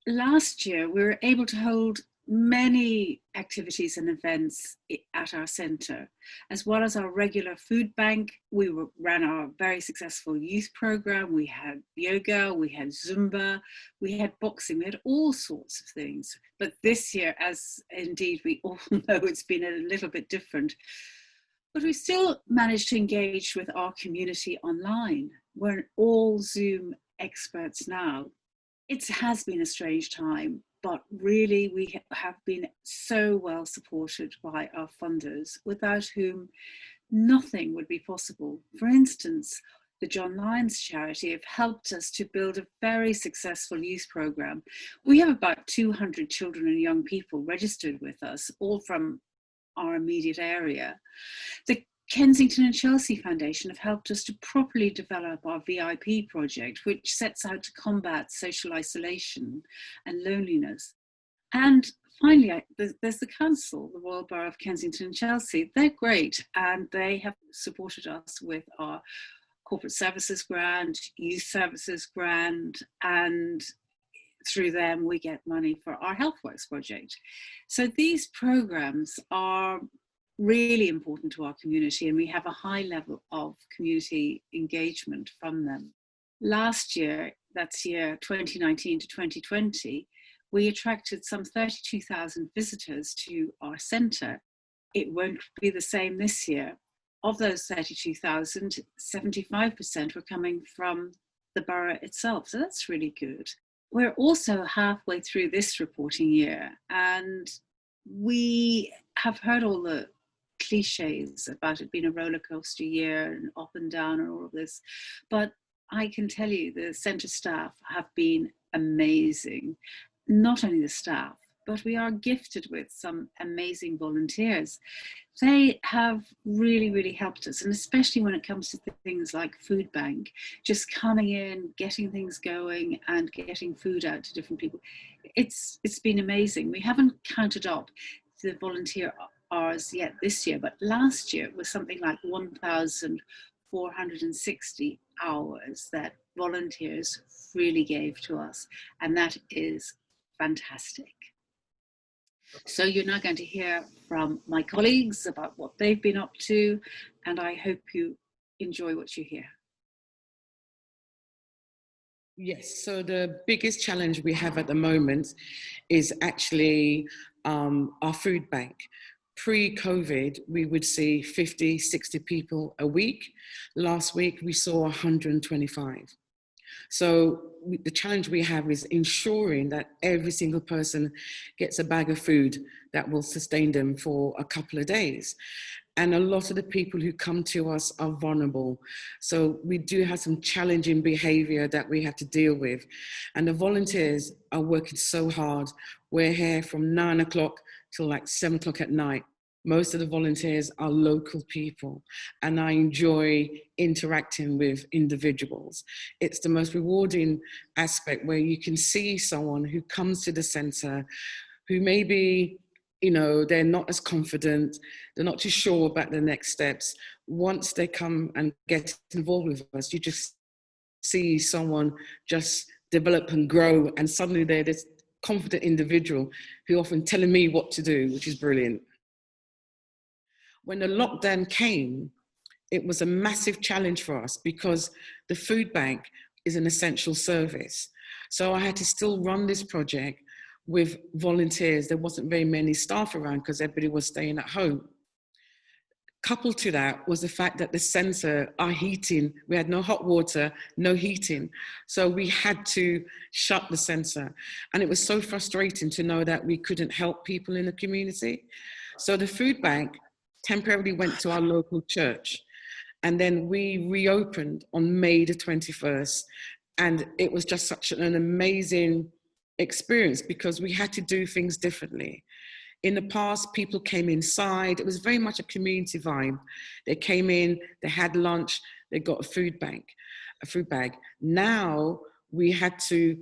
Last year, we were able to hold many activities and events at our centre, as well as our regular food bank. Ran our very successful youth program. We had yoga, we had Zumba, we had boxing, we had all sorts of things. But this year, as indeed we all know, it's been a little bit different. But we still managed to engage with our community online. We're all Zoom experts now. It has been a strange time, but really we have been so well supported by our funders, without whom nothing would be possible. For instance, the John Lyons charity have helped us to build a very successful youth program. We have about 200 children and young people registered with us, all from our immediate area. The Kensington and Chelsea Foundation have helped us to properly develop our VIP project, which sets out to combat social isolation and loneliness. And finally, there's the council, the Royal Borough of Kensington and Chelsea. They're great, and they have supported us with our corporate services grant, youth services grant, and through them we get money for our HealthWorks project. So these programs are really important to our community, and we have a high level of community engagement from them. Last year, that's year 2019 to 2020, we attracted some 32,000 visitors to our centre. It won't be the same this year. Of those 32,000, 75% were coming from the borough itself, so that's really good. We're also halfway through this reporting year, and we have heard all the cliches about it being a roller coaster year and up and down and all of this, but I can tell you the centre staff have been amazing. Not only the staff, but we are gifted with some amazing volunteers. They have really, really helped us, and especially when it comes to things like food bank, just coming in, getting things going and getting food out to different people. It's been amazing. We haven't counted up the volunteer hours yet this year, but last year it was something like 1,460 hours that volunteers freely gave to us, and that is fantastic. So you're now going to hear from my colleagues about what they've been up to, and I hope you enjoy what you hear. Yes, so the biggest challenge we have at the moment is actually our food bank. Pre-COVID, we would see 50, 60 people a week. Last week, we saw 125. So the challenge we have is ensuring that every single person gets a bag of food that will sustain them for a couple of days. And a lot of the people who come to us are vulnerable. So we do have some challenging behavior that we have to deal with. And the volunteers are working so hard. We're here from 9 o'clock till like 7 o'clock at night. Most of the volunteers are local people, and I enjoy interacting with individuals. It's the most rewarding aspect where you can see someone who comes to the centre who maybe, you know, they're not as confident, they're not too sure about the next steps. Once they come and get involved with us, you just see someone just develop and grow, and suddenly they're this confident individual who often telling me what to do, which is brilliant. When the lockdown came, it was a massive challenge for us because the food bank is an essential service. So I had to still run this project with volunteers. There wasn't very many staff around because everybody was staying at home. Coupled to that was the fact that the centre, our heating, we had no hot water, no heating. So we had to shut the centre. And it was so frustrating to know that we couldn't help people in the community. So the food bank temporarily went to our local church. And then we reopened on May the 21st. And it was just such an amazing experience because we had to do things differently. In the past, people came inside. It was very much a community vibe. They came in, they had lunch, they got a food bag. Now we had to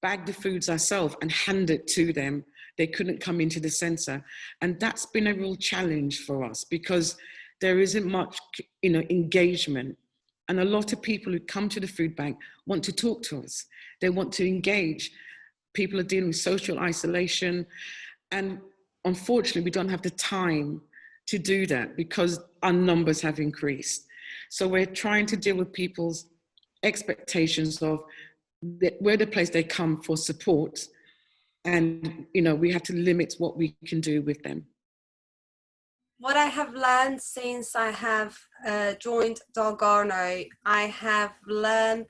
bag the foods ourselves and hand it to them. They couldn't come into the centre. And that's been a real challenge for us because there isn't much, engagement. And a lot of people who come to the food bank want to talk to us. They want to engage. People are dealing with social isolation. And unfortunately, we don't have the time to do that because our numbers have increased. So we're trying to deal with people's expectations of where the place they come for support. And, we have to limit what we can do with them. What I have learned since I have joined Dalgarno, I have learned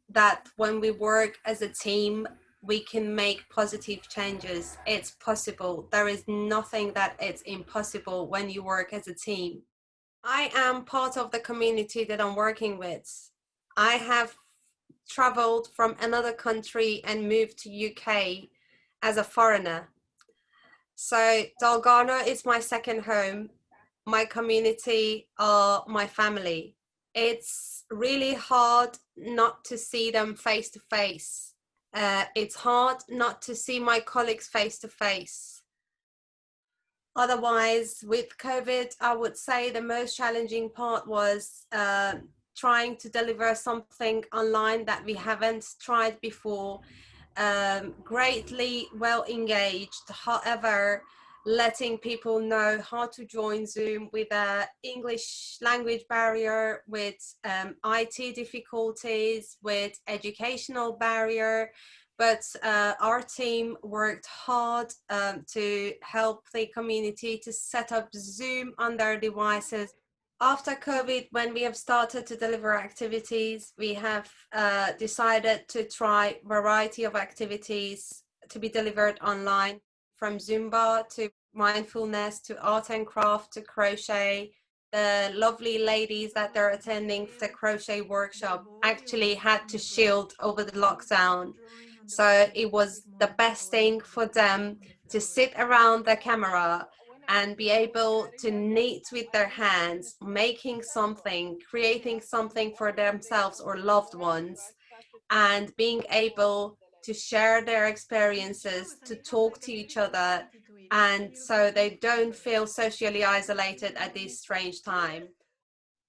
that when we work as a team, we can make positive changes. It's possible. There is nothing that it's impossible when you work as a team. I am part of the community that I'm working with. I have traveled from another country and moved to UK as a foreigner. So Dalgarno is my second home. My community are my family. It's really hard not to see them face to face. It's hard not to see my colleagues face to face. Otherwise, with COVID, I would say the most challenging part was trying to deliver something online that we haven't tried before. Greatly well engaged, however, letting people know how to join Zoom with a English language barrier, with IT difficulties, with educational barrier. But our team worked hard to help the community to set up Zoom on their devices. After COVID, when we have started to deliver activities, we have decided to try a variety of activities to be delivered online, from Zumba to mindfulness to art and craft to crochet. The lovely ladies that they're attending the crochet workshop actually had to shield over the lockdown. So it was the best thing for them to sit around the camera and be able to knit with their hands, making something, creating something for themselves or loved ones, and being able to share their experiences, to talk to each other, and so they don't feel socially isolated at this strange time.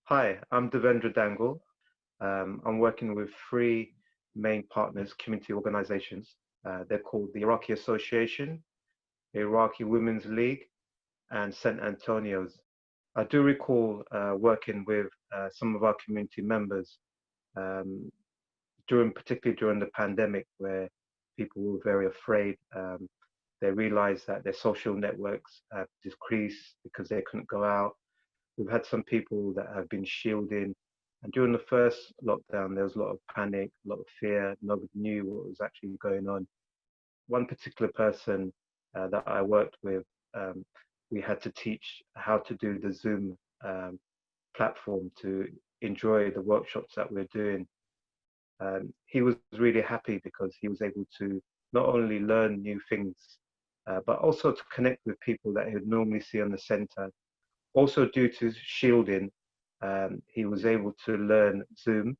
Hi, I'm Devendra Dangle. I'm working with three main partners, community organizations. They're called the Iraqi Association, Iraqi Women's League, and St. Antonio's. I do recall working with some of our community members particularly during the pandemic, where people were very afraid. They realized that their social networks have decreased because they couldn't go out. We've had some people that have been shielding. And during the first lockdown, there was a lot of panic, a lot of fear. Nobody knew what was actually going on. One particular person that I worked with, we had to teach how to do the Zoom platform to enjoy the workshops that we're doing. He was really happy because he was able to not only learn new things, but also to connect with people that he would normally see on the center. Also, due to shielding, he was able to learn Zoom,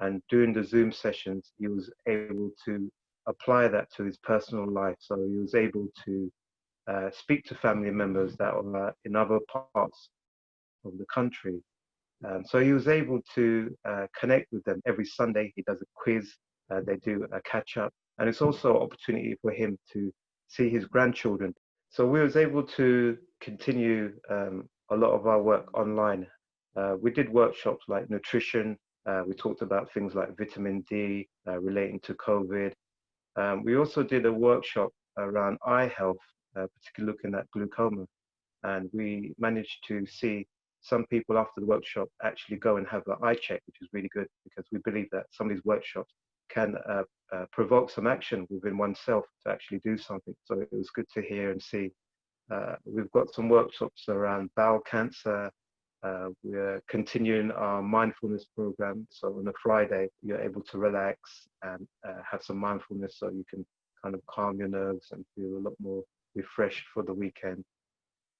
and during the Zoom sessions, he was able to apply that to his personal life. So he was able to speak to family members that are in other parts of the country. So he was able to connect with them. Every Sunday, he does a quiz, they do a catch up, and it's also an opportunity for him to see his grandchildren. So we was able to continue a lot of our work online. We did workshops like nutrition. We talked about things like vitamin D relating to COVID. We also did a workshop around eye health, particularly looking at glaucoma. And we managed to see some people after the workshop actually go and have an eye check, which is really good, because we believe that some of these workshops can provoke some action within oneself to actually do something. So it was good to hear and see. We've got some workshops around bowel cancer. We're continuing our mindfulness program. So on a Friday, you're able to relax and have some mindfulness so you can kind of calm your nerves and feel a lot more refreshed for the weekend.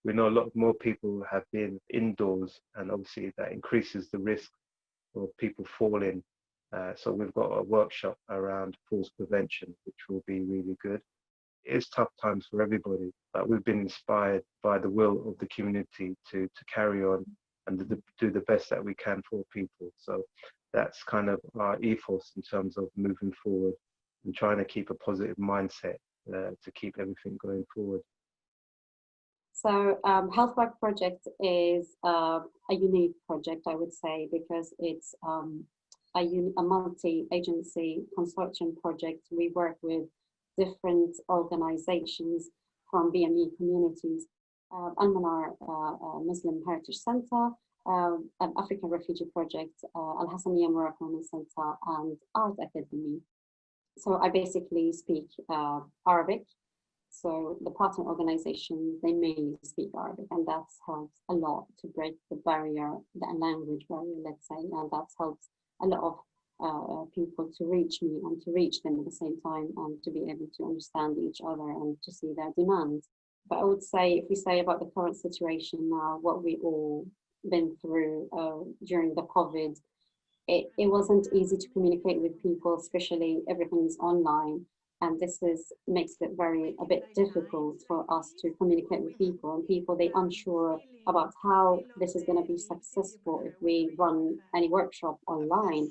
We know a lot more people have been indoors, and obviously that increases the risk of people falling. So we've got a workshop around falls prevention, which will be really good. It's tough times for everybody, but we've been inspired by the will of the community to carry on and to do the best that we can for people. So that's kind of our ethos in terms of moving forward. and trying to keep a positive mindset to keep everything going forward. So Health Work Project is a unique project, I would say, because it's a multi-agency consortium project. We work with different organizations from BME communities, Al-Manar Muslim Heritage Center, African Refugee Project, Al Hassaniya Moroccan Center, and Art Academy. So I basically speak Arabic. So the partner organizations, they mainly speak Arabic, and that helps a lot to break the barrier, the language barrier, let's say, and that helps a lot of people to reach me and to reach them at the same time, and to be able to understand each other and to see their demands. But I would say, if we say about the current situation now, what we all been through during the COVID, it wasn't easy to communicate with people, especially everything's online. And this makes it a bit difficult for us to communicate with people, and people, they're unsure about how this is going to be successful if we run any workshop online.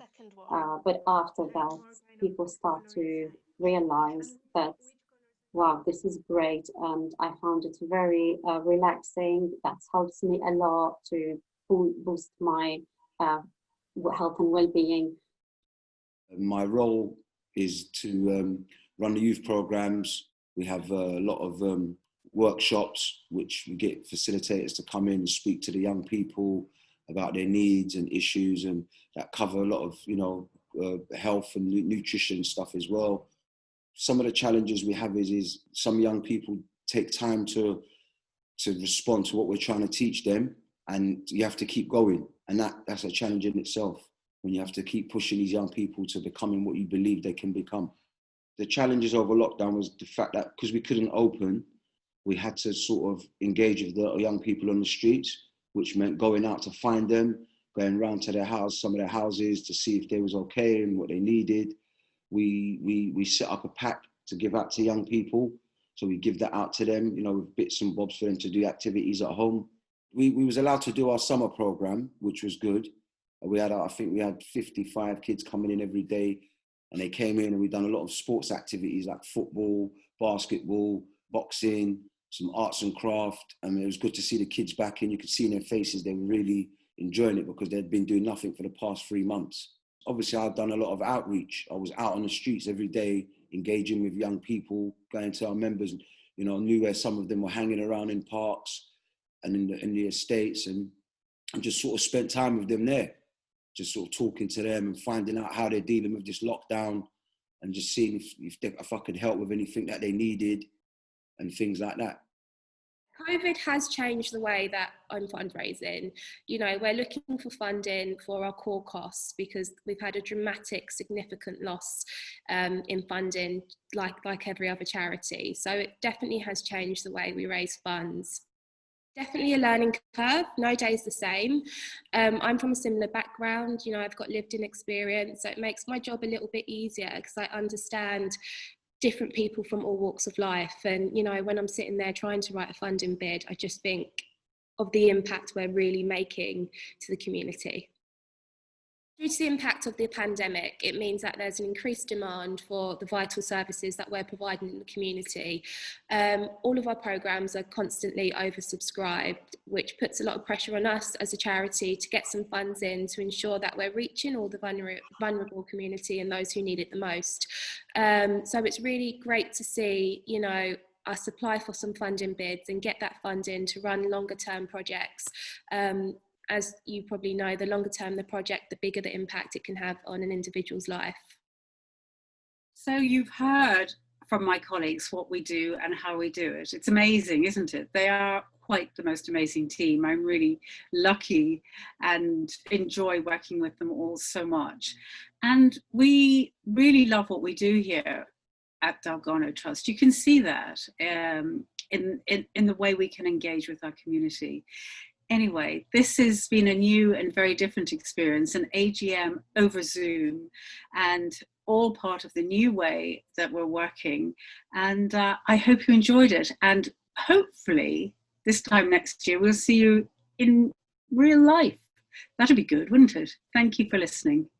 But after that, people start to realize that, wow, this is great, and I found it very relaxing. That helps me a lot to boost my health and well-being. My role is to run the youth programs. We have a lot of workshops which we get facilitators to come in and speak to the young people about their needs and issues, and that cover a lot of health and nutrition stuff as well. Some of the challenges we have is some young people take time to respond to what we're trying to teach them, and you have to keep going, and that's a challenge in itself, when you have to keep pushing these young people to becoming what you believe they can become. The challenges over lockdown was the fact that because we couldn't open, we had to sort of engage with the young people on the streets, which meant going out to find them, going round to their house, some of their houses, to see if they was okay and what they needed. We set up a pack to give out to young people. So we give that out to them, with bits and bobs for them to do activities at home. We was allowed to do our summer program, which was good. I think we had 55 kids coming in every day, and they came in and we done a lot of sports activities like football, basketball, boxing, some arts and craft. And it was good to see the kids back in. You could see in their faces they were really enjoying it, because they'd been doing nothing for the past 3 months. Obviously, I've done a lot of outreach. I was out on the streets every day, engaging with young people, going to our members, knew where some of them were hanging around in parks and in the estates, and just sort of spent time with them there, just sort of talking to them and finding out how they're dealing with this lockdown, and just seeing if I could help with anything that they needed and things like that. COVID has changed the way that I'm fundraising. We're looking for funding for our core costs, because we've had a dramatic, significant loss in funding, like every other charity. So it definitely has changed the way we raise funds. Definitely a learning curve. No day is the same. I'm from a similar background. I've got lived-in experience, so it makes my job a little bit easier, because I understand different people from all walks of life. And when I'm sitting there trying to write a funding bid, I just think of the impact we're really making to the community. Due to the impact of the pandemic, it means that there's an increased demand for the vital services that we're providing in the community. All of our programmes are constantly oversubscribed, which puts a lot of pressure on us as a charity to get some funds in to ensure that we're reaching all the vulnerable community and those who need it the most. So it's really great to see, us apply for some funding bids and get that funding to run longer term projects. As you probably know, the longer term the project, the bigger the impact it can have on an individual's life. So you've heard from my colleagues what we do and how we do it. It's amazing, isn't it? They are quite the most amazing team. I'm really lucky and enjoy working with them all so much. And we really love what we do here at Dalgarno Trust. You can see that in the way we can engage with our community. Anyway, this has been a new and very different experience, an AGM over Zoom, and all part of the new way that we're working. And I hope you enjoyed it. And hopefully this time next year, we'll see you in real life. That'd be good, wouldn't it? Thank you for listening.